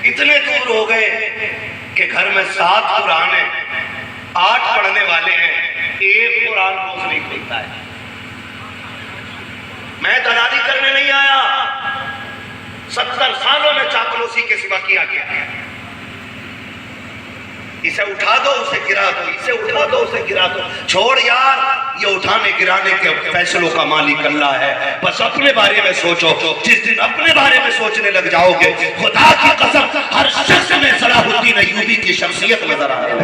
اتنے دور ہو گئے کہ گھر میں 7 قرآن ہیں، 8 پڑھنے والے ہیں، 1 قرآن روز نہیں کھلتا ہے۔ میں دلالی کرنے نہیں آیا، 70 سالوں میں چاپلوسی کے سوا کیا گیا۔ اسے اٹھا دو اسے گرا دو، اسے اٹھا دو اسے گرا دو، چھوڑ یار، یہ اٹھانے گرانے کے فیصلوں کا مالک اللہ ہے۔ بس اپنے بارے میں سوچو، جس دن اپنے بارے میں سوچنے لگ جاؤ گے، خدا کی قسم ہر شخص میں صلاح الدین ایوبی کی شخصیت نظر آئے گی۔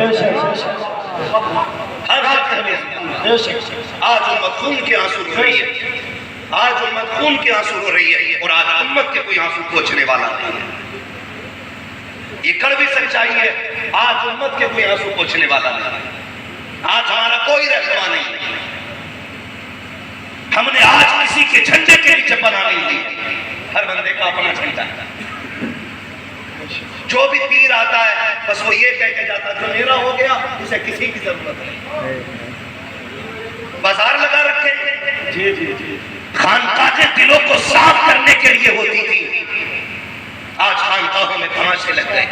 ہر شخص میں آج امت خون کے آنسو رو رہی ہے، آج امت خون کے آنسو رو رہی ہے، اور آج امت کے کوئی آنسو پوچھنے والا نہیں ہے۔ یہ کڑوی سچائی ہے، آج امت کے کوئی آنسو پوچھنے والا نہیں ہے، آج ہمارا کوئی رہنما نہیں ہے۔ ہم نے آج کسی کے جھنڈے کے نیچے پناہ نہیں دی، ہر بندے کا اپنا جھنڈا ہے۔ جو بھی پیر آتا ہے بس وہ یہ کہہ کے جاتا ہے جو میرا ہو گیا اسے کسی کی ضرورت نہیں۔ بازار لگا رکھے، خانقاہیں دلوں کو صاف کرنے کے لیے ہوتی تھی، آج خانقاہوں میں تماشے لگ گئے۔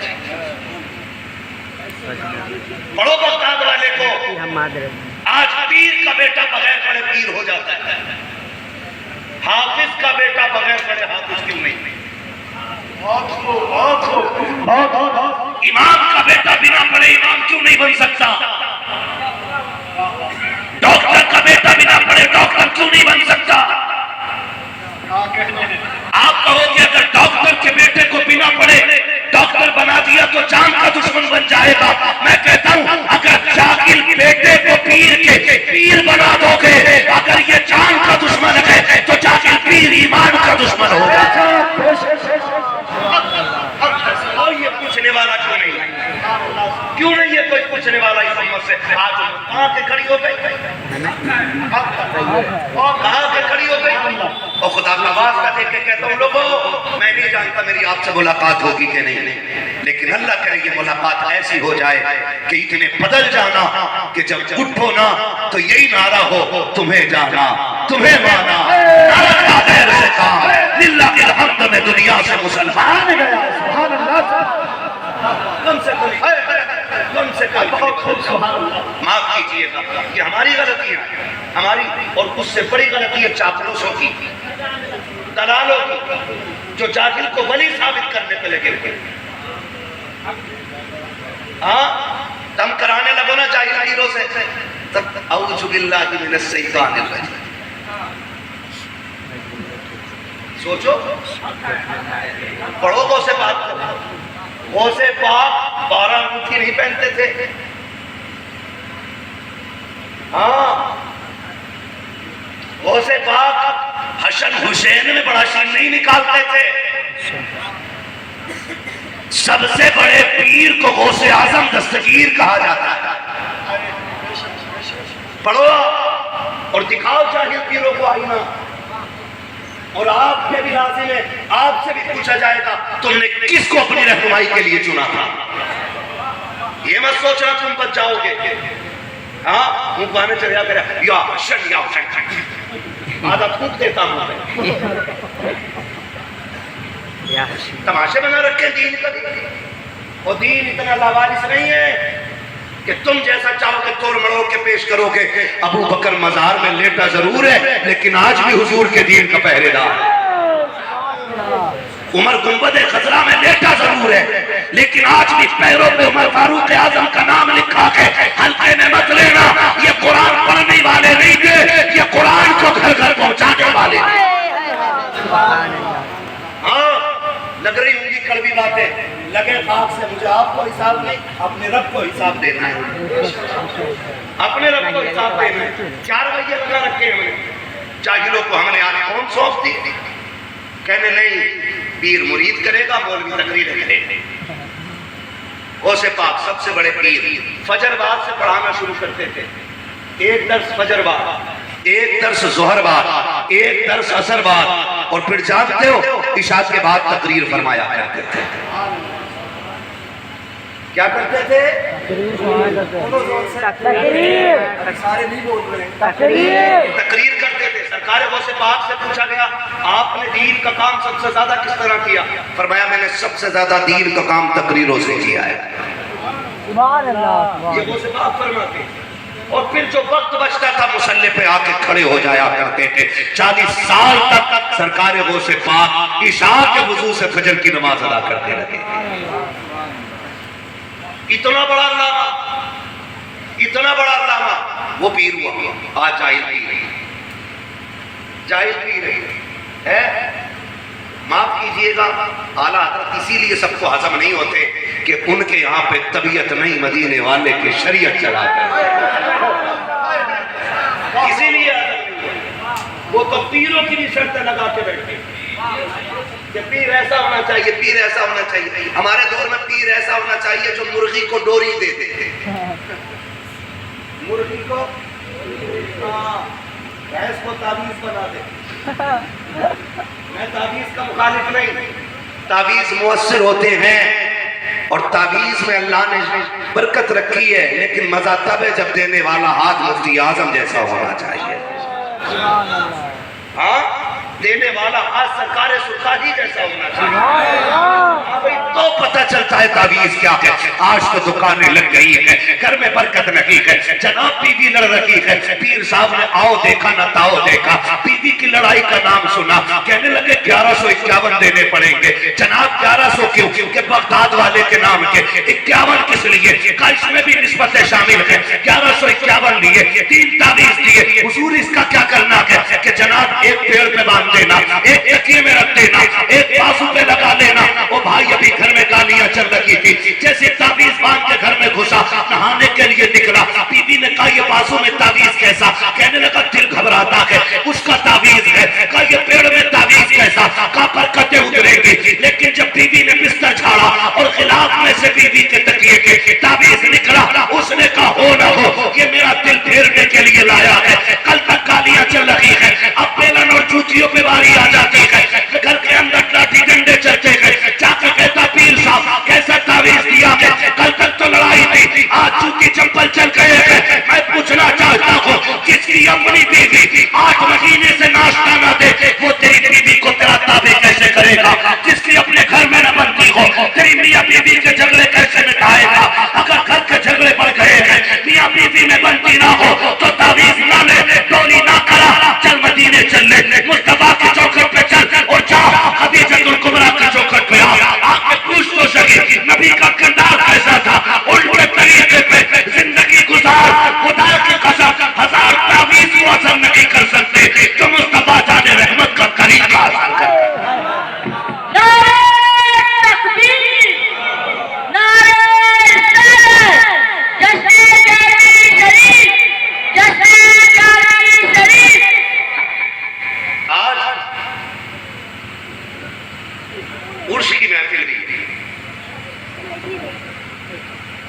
پڑھو بغداد والے کو، آج پیر کا بیٹا بغیر پڑھے پیر ہو جاتا ہے، حافظ کا بیٹا بغیر پڑھے حافظ کیوں نہیں؟ امام کا بیٹا بنا پڑھے امام کیوں نہیں بن سکتا؟ ڈاکٹر کا بیٹا بنا پڑھے ڈاکٹر کیوں نہیں بن سکتا؟ آپ کہو کہ اگر ڈاکٹر کے بیٹے کو بنا پڑھے ڈاکٹر بنا دیا تو جان کا دشمن بن جائے گا۔ میں کہتا ہوں اگر جاہل بیٹے کو پیر کے پیر بنا دو گے، اگر یہ جان کا دشمن ہے تو جاہل پیر ایمان کا دشمن ہوگا۔ اور یہ پوچھنے والا کیوں نہیں؟ کیوں نہیں یہ کوئی پوچھنے والا اس امت سے؟ آج کہاں کے کھڑی ہو گئی، کہاں کے کھڑی ہو گئی؟ اور خدا کا واسطہ دے کے کہتا ہوں لوگوں، میں نہیں جانتا میری آپ سے ملاقات ہوگی کہ نہیں، لیکن اللہ کرے یہ ملاقات ایسی ہو جائے کہ اتنے بدل جانا کہ جب اٹھو نا تو یہی نعرہ ہو، تمہیں جانا تمہیں مانا، نعرہ غیر سے کام للہ الحمد میں دنیا سے مسلمان گیا۔ سبحان اللہ، کم سے کم معاف کیجئے گا کہ ہماری غلطیاں، ہماری اور اس سے بڑی غلطی ہے چاپلوسوں کی، دلالوں کی، جو جاہل کو ولی ثابت کرنے پہ لگے ہوئے۔ ہاں دم کرانے لگو نا جاہل پیروں سے، تب اعوذ باللہ من الشیطان الرجیم۔ سوچو، پڑھو غوث پاک کو، غوث پاک 12 انگوٹھی نہیں پہنتے تھے۔ ہاں غوث پاک حسن حسین میں بڑا شان نہیں نکالتے تھے۔ سب سے بڑے پیر کو غوث اعظم دستگیر کہا جاتا ہے۔ پڑھو اور دکھاؤ جاہل پیروں کو آئینہ، اور آپ کے بھی لازم ہے، آپ سے بھی پوچھا جائے گا تم نے کس کو اپنی رہنمائی کے لیے چنا تھا؟ یہ مت سوچنا تم بچ جاؤ گے۔ ہاں منہ پانے چلیا کرے یا حسن یا حسن، آدھا تھوک دیتا ہوں میں۔ تماشے بنا رکھے دین کا، اور دین اتنا لاوارث نہیں ہے کہ تم جیسا چاہو کہ توڑ مڑوڑ کے پیش کرو گے۔ ابو بکر مزار میں لیٹا ضرور ہے لیکن آج بھی حضور کے دین کا پہرے دار ہے۔ عمر گنبد خضرا میں لیٹا ضرور ہے لیکن آج بھی پیروں پہ عمر فاروق اعظم کا نام لکھا کے حلقے میں مت لینا، یہ قرآن پڑھنے والے نہیں تھے، یہ قرآن کو گھر گھر پہنچانے والے تھے۔ ہاں لگ رہی ہوں گی کڑوی باتیں، لگے خاک سے مجھے آپ کو حساب نہیں، اپنے رب کو حساب دینا ہے، اپنے رب کو حساب دینا ہے۔ 4 رویے لگا رکھے ہیں جاہلوں کو، ہم نے آج کون سونپ دی؟ کہنے نہیں پیر مرید کرے گا، مولوی تقریر کرے گا۔ غوث پاک سب سے بڑے پیر فجر بعد سے پڑھانا شروع کرتے تھے، 1 درس فجر بعد، 1 درس ظہر بعد، 1 درس عصر بعد، اور پھر جانتے ہو عشاء کے بعد تقریر فرمایا کرتے تھے۔ کیا کرتے تھے؟ تقریر کرتے تھے۔ سرکار غوث پاک سے پوچھا گیا آپ نے دین کا کام سب سے زیادہ کس طرح کیا؟ فرمایا میں نے سب سے زیادہ دین کا کام تقریروں سے کیا ہے۔ سبحان اللہ، یہ غوث پاک فرماتے ہیں۔ اور پھر جو وقت بچتا تھا مصلی پہ آ کے کھڑے ہو جایا کرتے تھے۔ 40 سال تک سرکار غوث پاک عشاء کے وضو سے فجر کی نماز ادا کرتے رہے۔ اتنا بڑا علامہ، اتنا بڑا علامہ، وہ پیر ہوا، آج جاہل پیر ہے، جاہل پیر ہے۔ معاف کیجئے گا اعلیٰ حضرت اسی لیے سب کو ہضم نہیں ہوتے کہ ان کے یہاں پہ طبیعت نہیں مدینے والے کی شریعت چلاتے ہیں، اسی لیے وہ تو پیروں کی بھی شرطیں لگا کے بیٹھے کہ پیر ایسا ہونا چاہیے، پیر ایسا ہونا چاہیے۔ ہمارے دور میں پیر ایسا ہونا چاہیے جو مرغی کو ڈوری دے دے، مرغی کو بھینس کو تعویذ بنا دے۔ میں تعویذ کا مخالف نہیں، تعویذ مؤثر ہوتے ہیں اور تعویذ میں اللہ نے برکت رکھی ہے، لیکن مزہ تب ہے جب دینے والا ہاتھ مفتی اعظم جیسا ہونا چاہیے۔ ہاں، دینے والا ہاتھ سرکار سلطانی جیسا ہونا چاہیے، تو پتہ چلتا ہے تعویذ کیا ہے۔ آج تو دکانیں لگ گئی ہیں، گھر میں برکت نہیں ہے، جناب بی بی لڑ رہی ہے، پیر صاحب نے آؤ دیکھا نہ تاؤ دیکھا، بی بی کی لڑائی کا نام سنا، کہنے لگے 1151 دینے پڑیں گے۔ جناب 1100 کیوں؟ کہ بغداد والے کے نام کے 51 کس لیے؟ کہ اس میں بھی نسبتیں شامل ہیں، 1151 لیے، 3 تعویذ دیے۔ حضور اس کا کیا کرنا ہے؟ کہ جناب ایک پیڑ پہ باندھ دینا، ایک تکیے میں رکھ دینا، ایک بازو پہ لگا لینا۔ وہ بھائی ابھی گھر میں گالیاں چل رہی تھی، جیسے تعویذ باندھ کے گھر میں گھسا، نہانے کے لیے نکلا، بی بی نے کہا یہ بازو میں تعویذ کیسا؟ کہنے لگا دل گھبراتا ہے، اس کا تعویذ ہے۔ کہا یہ پیڑ میں تعویذ کیسا؟ کہا برکتیں اتریں گی۔ لیکن جب بی بی نے بستر جھاڑا اور غلاف میں سے بی بی کے تکیے کے تعویذ نکلا، اس نے کہا ہو نہ ہو یہ میرا دل پھیرنے کے لیے لایا ہے۔ کل تک گالیاں چل رہی ہیں، اب بیلن اور جوتیوں پہ باری آ جاتی ہے، گھر کے اندر لاٹھی ڈنڈے چلتے ہیں۔ جا کے کہتا پیر صاحب کیسا تعویذ دیا ہے؟ کل تک تو لڑائی تھی، آج جوتی چپل چل گئے ہیں۔ میں پوچھنا چاہتا ہوں کس کی اپنی بیوی 8 مہینے سے ناشتہ نہ دے، وہ تیری بیوی کو تیرا تابع کیسے کرے گا؟ جس کی اپنے گھر میں نہ بنتی ہو، تیری میاں بیوی کے جھگڑے کیسے مٹائے گا؟ اگر گھر کے جھگڑے بڑھ گئے ہیں، میاں بیوی میں بنتی نہ ہو تو تعویذ نہ لے، ڈولی نہ کرا، چل مدینے چل لے، مصطفیٰ کی چوکھٹ پہ چل اور جا خدیجۃ الکبریٰ کی چوکھٹ پہ آ کے پوچھ تو سکے نبی کا کردار کیسا تھا، الٹے طریقے پہ زندگی گزار۔ خدا کی قسم 1000 تعویذ کو اثر نہیں کر سکتے جو مصطفیٰ جان رحمت کا طریقہ اثر کرتے۔ عرش کی محفل بھی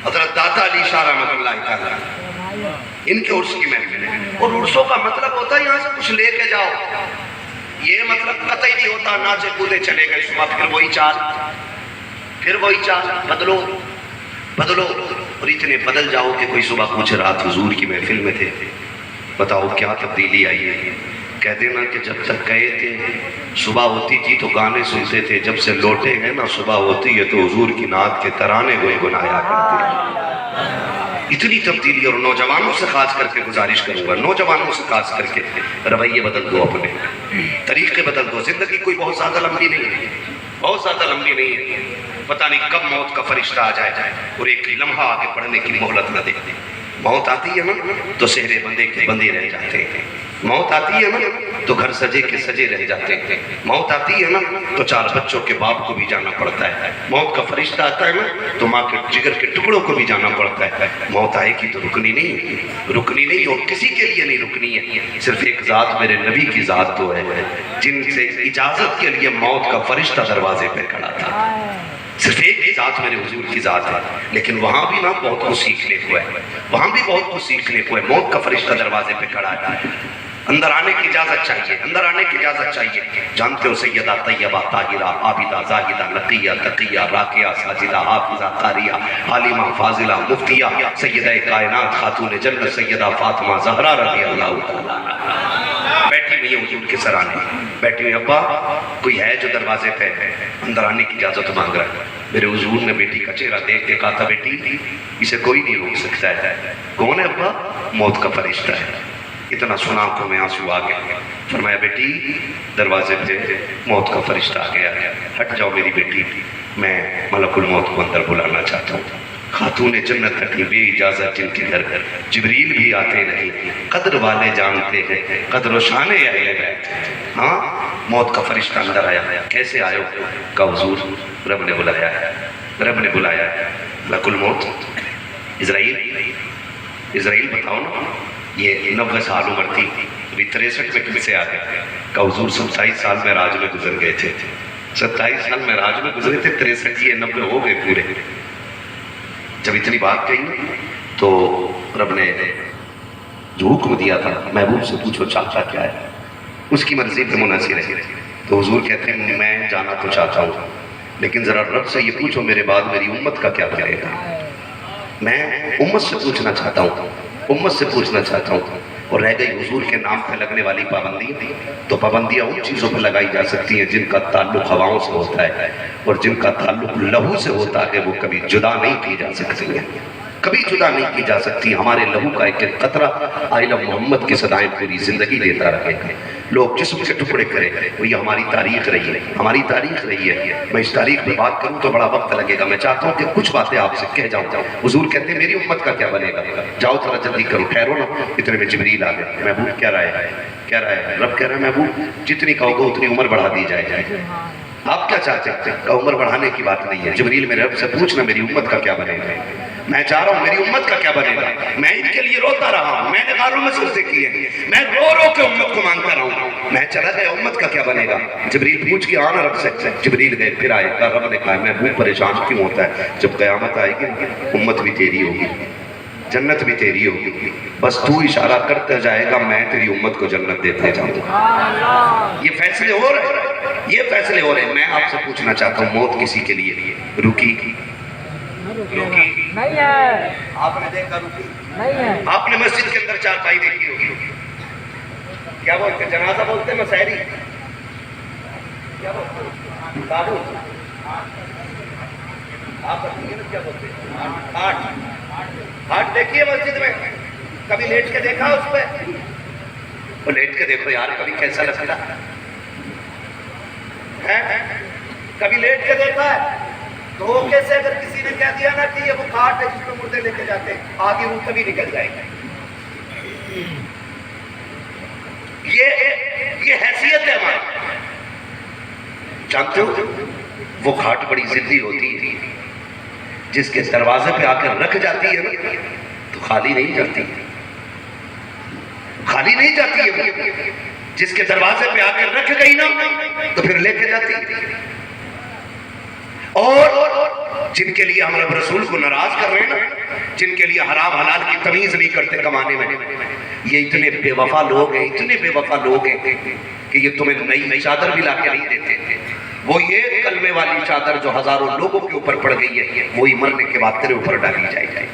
حضرت داتا علی شاہ رحمۃ اللہ تعالیٰ ان کے عرش کی محفل ہے، اور عرصوں کا مطلب ہوتا ہے یہاں سے کچھ لے کے جاؤ، یہ مطلب قطعی نہیں ہوتا ناچے کودے چلے گئے صبح پھر وہی چال، پھر وہی چال، بدلو بدلو، اور اتنے بدل جاؤ کہ کوئی صبح پوچھے رات حضور کی محفل میں تھے، بتاؤ کیا تبدیلی آئی ہے؟ کہہ دینا کہ جب تک گئے تھے صبح ہوتی تھی تو گانے سنتے تھے، جب سے لوٹے گئے نا صبح ہوتی ہے تو حضور کی نعت کے ترانے گنگنایا کرتے ہیں۔ اتنی تبدیلی، اور نوجوانوں سے خاص کر کے گزارش کروں گا، نوجوانوں سے خاص کر کے رویے بدل دو، اپنے طریقے بدل دو۔ زندگی کوئی بہت زیادہ لمبی نہیں ہے، بہت زیادہ لمبی نہیں ہے، پتہ نہیں کب موت کا فرشتہ آ جائے اور ایک لمحہ آگے پڑھنے کی مہلت نہ دے۔ موت آتی ہے نا تو سہرے بندے کے بندے رہ جاتے ہیں، موت آتی ہے نا تو گھر سجے کے سجے رہ جاتے ہیں، موت آتی ہے نا تو 4 بچوں کے باپ کو بھی جانا پڑتا ہے، موت کا فرشتہ آتا ہے نا تو ماں کے جگر کے ٹکڑوں کو بھی جانا پڑتا ہے۔ موت آئے گی تو رکنی نہیں، رکنی نہیں، اور کسی کے لیے نہیں رکنی ہے، صرف ایک ذات میرے نبی کی ذات تو ہے جن سے اجازت کے لیے موت کا فرشتہ دروازے پہ کھڑا تھا، صرف ایک ذات میرے حضور کی ذات ہے۔ لیکن وہاں بھی نا بہت کچھ سیکھنے کو ہے، وہاں بھی بہت کچھ سیکھنے کو ہے۔ موت کا فرشتہ دروازے پہ کھڑا ہے، اندر آنے کی اجازت چاہیے، اندر آنے کی اجازت چاہیے۔ جانتے ہو سیدہ طیبہ طاہرہ عابدہ زاہدہ نقیہ تقیہ راکعہ ساجدہ حافظہ قاریہ عالمہ فاضلہ مفتیہ سیدہ کائنات خاتون جنت سیدہ فاطمہ زہرا رضی اللہ عنہا۔ بیٹھی ہوئی ہے حضور کے سرانے، بیٹھی ہوئی ابا کوئی ہے جو دروازے پہ اندر آنے کی اجازت مانگ رہا ہے؟ میرے حضور نے بیٹی کا چہرہ دیکھ کے کہا تھا بیٹی اسے کوئی نہیں روک سکتا ہے۔ کون ہے ابا؟ موت کا فرشتہ ہے۔ اتنا سنا آنکھوں میں آنسو آ گیا، فرمایا بیٹی دروازے پہ موت کا فرشتہ آ گیا، ہٹ جاؤ میری بیٹی، میں ملک الموت کو اندر بلانا چاہتا ہوں۔ خاتون جنت تک بے اجازت جن کے گھر جبریل بھی آتے نہیں، قدر والے جانتے ہیں قدر و شان اہل بیت۔ ہاں موت کا فرشتہ اندر آیا، کیسے آئے؟ کہا حضور رب نے بلایا ہے، رب نے بلایا ہے۔ ملک الموت اسرائیل بتاؤ نا، یہ 90 سال عمر تھی، ابھی 63 میں کیسے آ گئے؟ کہا حضور 27 سال میں راج میں گزر گئے تھے، 27 سال میں راج میں گزرے تھے، 63 یہ 90 ہو گئے پورے۔ جب اتنی بات کہی تو رب نے جو حکم دیا تھا محبوب سے پوچھو چاہتا کیا ہے، اس کی مرضی پہ منحصر ہے۔ تو حضور کہتے ہیں میں جانا تو چاہتا ہوں لیکن ذرا رب سے یہ پوچھو میرے بعد میری امت کا کیا بنے گا۔ میں امت سے پوچھنا چاہتا ہوں، امت سے پوچھنا چاہتا ہوں۔ اور رہ گئی حضور کے نام پہ لگنے والی پابندی، تو پابندیاں ان چیزوں پہ لگائی جا سکتی ہیں جن کا تعلق ہواؤں سے ہوتا ہے، اور جن کا تعلق لہو سے ہوتا ہے وہ کبھی جدا نہیں کی جا سکتی ہیں، کبھی جدا نہیں کی جا سکتی۔ ہمارے لہو کا ایک قطرہ آئلہ محمد کی صدائیں پوری زندگی دیتا رہے گا۔ لوگ جسم کے ٹکڑے کریں وہ یہ ہماری تاریخ رہی ہے، ہماری تاریخ رہی ہے۔ میں اس تاریخ پہ بات کروں تو بڑا وقت لگے گا، میں چاہتا ہوں کہ کچھ باتیں آپ سے کہہ جاؤں۔ حضور کہتے ہیں میری امت کا کیا بنے گا؟ جاؤ تھوڑا جلدی کرو، ٹھہرو نا۔ اتنے میں جبریل آ گئے، محبوب کیا رائے ہے؟ کیا رائے ہے؟ رب کہہ رہا ہے محبوب جتنی کہو گے اتنی عمر بڑھا دی جائے۔ آپ کیا چاہتے ہیں؟ کہ عمر بڑھانے کی بات نہیں ہے۔ جبریل میرے رب سے پوچھنا میری امت کا کیا بنے گا۔ میں چاہ رہا ہوں میری امت کا کیا بنے گا۔ میں ان کے لیے روتا رہا ہوں، میں نے غاروں میں سجدے کیے، میں رو رو کے امت کو مانگتا رہا ہوں، میں چلا گیا امت کا کیا بنے گا۔ جبریل پوچھ کے آنا رب سے، جبریل گئے پھر آئے، کہا رب نے کہا محبوب پریشان کیوں ہوتا ہے؟ جب قیامت آئے گی امت بھی تیری ہوگی، جنت بھی تیری ہوگی، بس تو اشارہ کرتا جائے گا میں تیری امت کو جنت دیتے جاؤں گا۔ یہ فیصلے ہو رہے ہیں، یہ فیصلے ہو رہے ہیں۔ میں آپ سے پوچھنا چاہتا ہوں موت کسی کے لیے رکی نہیں ہے، آپ نے دیکھا رکی نہیں ہے۔ آپ نے مسجد کے اندر چارپائی دیکھی ہوگی، کیا بولتے ہیں جنازہ بولتے ہیں مسحری، کیا بولتے ہیں تابوت، آپ کیا بولتے ہیں ہاٹ دیکھیے مسجد میں، کبھی لیٹ کے دیکھا اس پہ؟ وہ لیٹ کے دیکھو یار کبھی کیسا لگتا ہے، کبھی لیٹ کے دیکھا ہے؟ دھوکے سے اگر کسی نے کہہ دیا نا کہ یہ وہ کھاٹ ہے جس پہ مردے لے کے جاتے ہیں، آگے وہ کبھی نکل جائے گا۔ یہ حیثیت ہے ہماری، جانتے ہو وہ کھاٹ بڑی ضدی ہوتی ہے، جس کے دروازے پہ آ کر رکھ جاتی ہے نا تو خالی نہیں جاتی، خالی نہیں جاتی ہے، جس کے دروازے پہ آ کر رکھ گئی نا تو پھر لے کے جاتی ہے۔ اور جن کے لیے ہم رب رسول کو ناراض کر رہے ہیں نا، جن کے لیے حرام حلال کی تمیز نہیں کرتے کمانے میں، یہ اتنے بے وفا لوگ ہیں، اتنے بے وفا لوگ ہیں کہ یہ تمہیں نئی چادر بھی لا کے نہیں دیتے۔ وہ یہ کلمے والی چادر جو ہزاروں لوگوں کے اوپر پڑ گئی ہے وہی مرنے کے بعد تیرے اوپر ڈالی جائے۔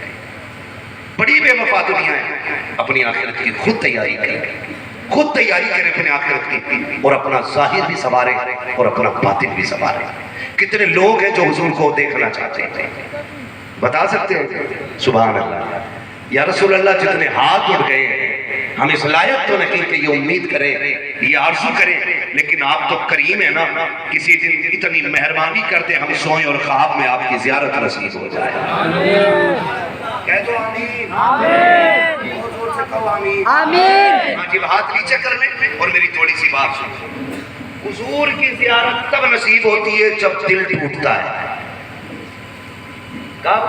بڑی بے وفا دنیا ہے، اپنی آخرت کی خود تیاری کرے، خود تیاری کرے اپنے آخرت کی، اور اپنا ظاہر بھی سنوارے اور اپنا باطن بھی سنوارے۔ کتنے لوگ ہیں جو حضور کو دیکھنا چاہتے ہیں، بتا سکتے ہیں؟ سبحان اللہ یا رسول اللہ، جتنے ہاتھ اٹھ گئے ہیں ہم اس لائق تو نہیں کہ یہ امید کریں، یہ آرزو کریں، لیکن آپ تو کریم ہیں نا، کسی دن اتنی مہربانی کرتے ہم سوئیں اور خواب میں آپ کی زیارت نصیب ہو جائے۔ کہہ دو آمین، آمین، بہت زور سے کہو آمین، آمین۔ ہاں جی ہاتھ نیچے کر لیں اور میری تھوڑی سی بات سنو۔ حضور کی زیارت تب نصیب ہوتی ہے جب دل ٹوٹتا ہے۔ کب؟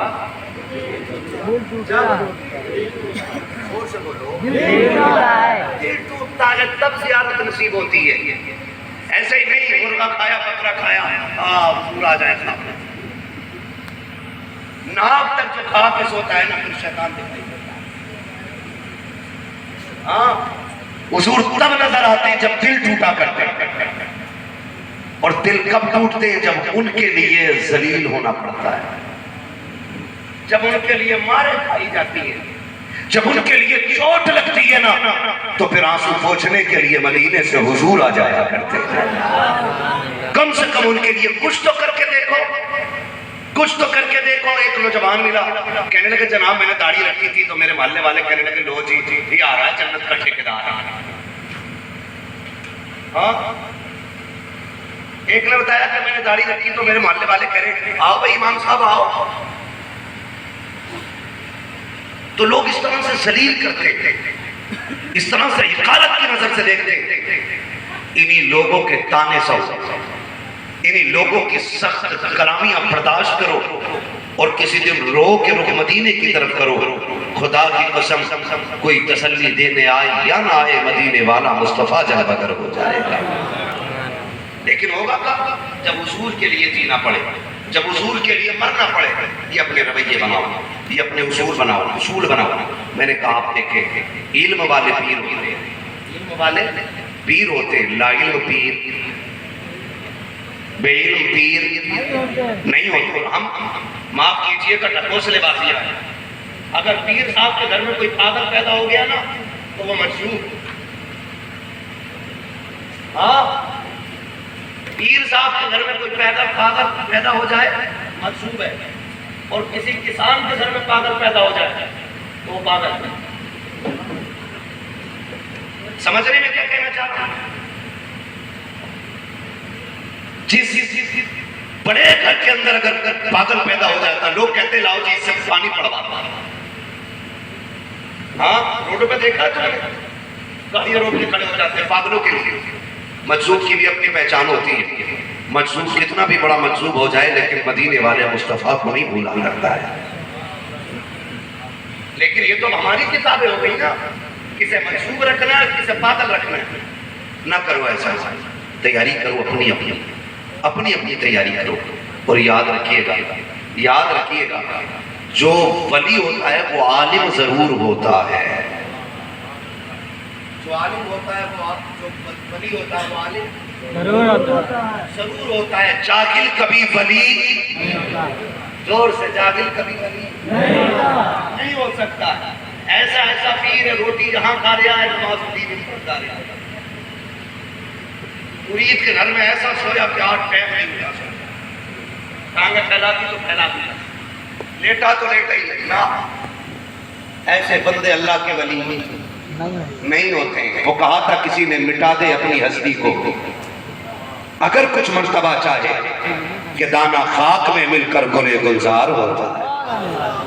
دل ٹوٹتا ہے تب زیارت نصیب ہوتی ہے۔ ایسے ہی نہیں مرغا کھایا بکرا کھایا حضور آ جائے خواب میں، ناک تک جو کھا کے سوتا ہے نا پھر شیطان دکھائی دیتا ہے۔ ہاں حضور تب نظر آتے ہیں جب دل ٹوٹا کرتے ہیں، اور دل کب ٹوٹتے ہیں؟ جب ان کے لیے ذلیل ہونا پڑتا ہے، جب ان کے لیے مارے کھائی جاتی ہے، جب ان کے لیے چوٹ لگتی ہے نا تو پھر آنسو پوچھنے کے لیے مدینے سے حضور آ جایا کرتے ہیں. کم سے کم ان کے لیے کچھ تو کر کے دیکھو, کچھ تو کر کے دیکھو. ایک نوجوان ملا, کہنے لگے جناب میں نے داڑھی رکھی تھی تو میرے محلے والے کہنے لگے لو جی یہ آ رہا ہے جنت کا ٹھیکیدار. ہاں, ایک نے بتایا کہ میں نے داڑھی رکھی تو میرے محلے والے کہہ رہے آؤ بھائی امام صاحب آؤ. تو لوگ اس طرح سے ذلیل کرتے, اس طرح سے حقارت کی نظر سے دیکھتے. انہی لوگوں کے تانے سو, انہی لوگوں کی سخت کلامیاں برداشت کرو اور کسی دن رو کے رخ مدینے کی طرف کرو. خدا کی قسم کوئی تسلی دینے آئے یا نہ آئے, مدینے والا مصطفیٰ جل بدر ہو جائے گا. لیکن ہوگا کب؟ جب حضور کے لیے جینا پڑے, جب حضور کے لیے مرنا پڑے. یہ اپنے رویے بناؤ, یہ اپنے اصول بناؤ, اصول بناؤ. میں نے کہا آپ دیکھیں علم والے پیر ہوتے ہیں, علم والے پیر ہوتے ہیں, لا علم پیر بے علم پیر نہیں ہوتے. ہم معاف کیجئے گا ٹکو سے لباسیہ ہے. اگر پیر صاحب کے گھر میں کوئی پاگل پیدا ہو گیا نا تو وہ مجذوب. ہاں, پیر صاحب کے گھر میں کوئی پاگل پیدا ہو جائے مجذوب ہے, اور کسی کسان کے گھر میں پاگل پیدا ہو جائے تو وہ پاگل ہے. سمجھ رہے میں کیا کہنا چاہتا ہوں؟ جس بڑے گھر کے اندر اگر پاگل پیدا ہو جاتا, لوگ کہتے لاؤ جی اس سے پانی پڑواتا. ہاں, روڈوں پہ دیکھا تو گاڑیاں روڈ پہ کھڑے ہو جاتے ہیں پاگلوں کے لیے. مجذوب کی بھی اپنی پہچان ہوتی ہے. مجذوب کتنا بھی بڑا مجذوب ہو جائے لیکن مدینے والے مصطفیٰ کو نہیں بھولا کرتا ہے. لیکن یہ تو ہماری کتابیں ہو گئی نا, کسے مجذوب رکھنا ہے کسے پاگل رکھنا ہے. نہ کرو ایسا, تیاری کرو اپنی اپنی اپنی اپنی تیاری کرو. اور یاد رکھیے گا, یاد رکھیے گا جو ولی ہوتا ہے وہ عالم ضرور ہوتا ہے. جو عالم ہوتا ہے وہ, جو ولی ہوتا ہے وہ عالم ضرور ہوتا ہے. جاہل کبھی ولی, زور سے جاہل کبھی ولی نہیں ہو سکتا. ایسا ایسا پیر ہے روٹی جہاں کھا رہا ہے نماز پڑھی نہیں پڑھتا رہا. مرید کے گھر میں ایسا سویا کہ 8 ٹائم نہیں ہوا, ٹانگیں پھیلاتی تو پھیلاتی, لیٹا تو لیٹا ہی لگنا. ایسے بندے اللہ کے ولی نہیں ہوتے ہیں. وہ کہا تھا کسی نے مٹا دے اپنی ہستی کو اگر کچھ مرتبہ چاہے کہ دانا خاک میں مل کر گلے گلزار ہوتا ہے.